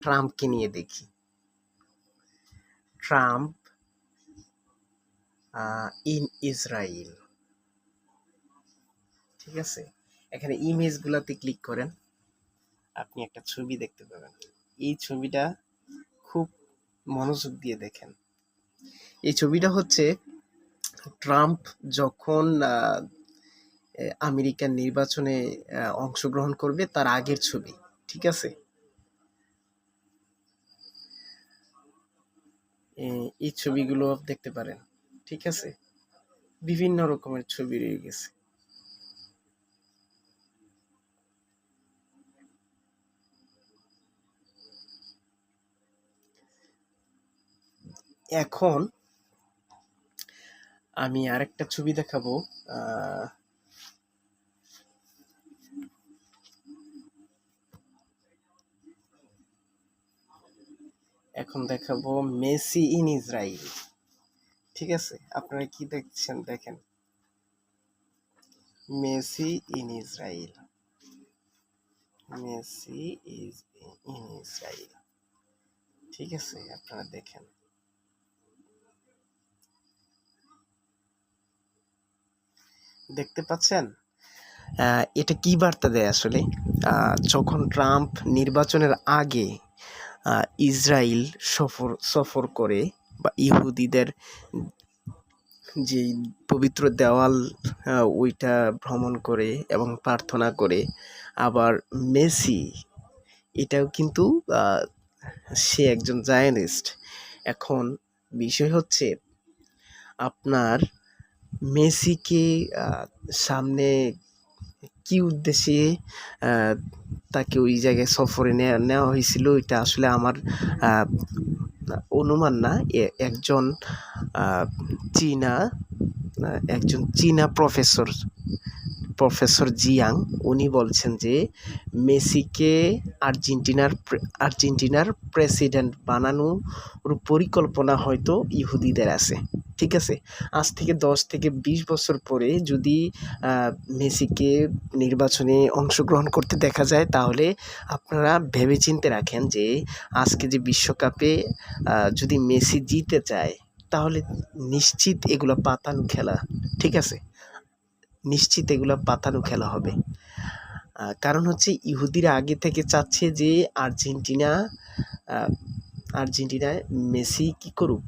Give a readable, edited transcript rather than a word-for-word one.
ট্রাম্পকে নিয়ে দেখি। Trump in Israel. ঠিক আছে, এখানে ইমেজগুলোতে ক্লিক করেন, আপনি একটা ছবি দেখতে পাবেন। এই ছবিটা খুব মনোযোগ দিয়ে দেখেন। এই ছবিটা হচ্ছে ট্রাম্প যখন আমেরিকার নির্বাচনে অংশগ্রহণ করবে তার আগের ছবি। ঠিক আছে, এই ছবিগুলো দেখতে পারেন। ঠিক আছে, বিভিন্ন রকমের ছবি রয়ে গেছে। এখন আমি আরেকটা ছবি দেখাবো। এখন দেখাবো মেসি ইন ইসরায়েল। ঠিক আছে, আপনারা কি দেখছেন দেখেন, Messi in Israel, Messi is in Israel. ঠিক আছে, আপনারা দেখেন। দেখতে পাচ্ছেন? এটা কি বার্তা দেয় আসলে? যখন ট্রাম্প নির্বাচনের আগে ইসরায়েল সফর করে বা ইহুদিদের যে পবিত্র দেওয়াল ওইটা ভ্রমণ করে এবং প্রার্থনা করে, আবার মেসি এটাও কিন্তু সে একজন জায়নিস্ট। এখন বিষয় হচ্ছে আপনার মেসিকে সামনে কি উদ্দেশ্যে তাকে ওই জায়গায় সফরে নেওয়া হয়েছিল, এটা আসলে আমার অনুমান না। একজন চীনা চীনা প্রফেসর জিয়াং উনি বলছেন যে মেসিকে আর্জেন্টিনার প্রেসিডেন্ট বানানোর পরিকল্পনা হয়তো ইহুদিদের আছে। ঠিক আছে, আজ থেকে 10 থেকে 20 বছর পরে যদি মেসিকে নির্বাচনে অংশগ্রহণ করতে দেখা যায়, তাহলে আপনারা ভেবেচিন্তে রাখেন যে আজকে যে বিশ্বকাপে যদি মেসি জিতে যায়, তাহলে নিশ্চিত এগুলো পাতানো খেলা। ঠিক আছে, নিশ্চিত এগুলো পাতানো খেলা হবে। কারণ হচ্ছে ইহুদিরা আগে থেকে চাচ্ছে যে আর্জেন্টিনায় মেসি কি করুক,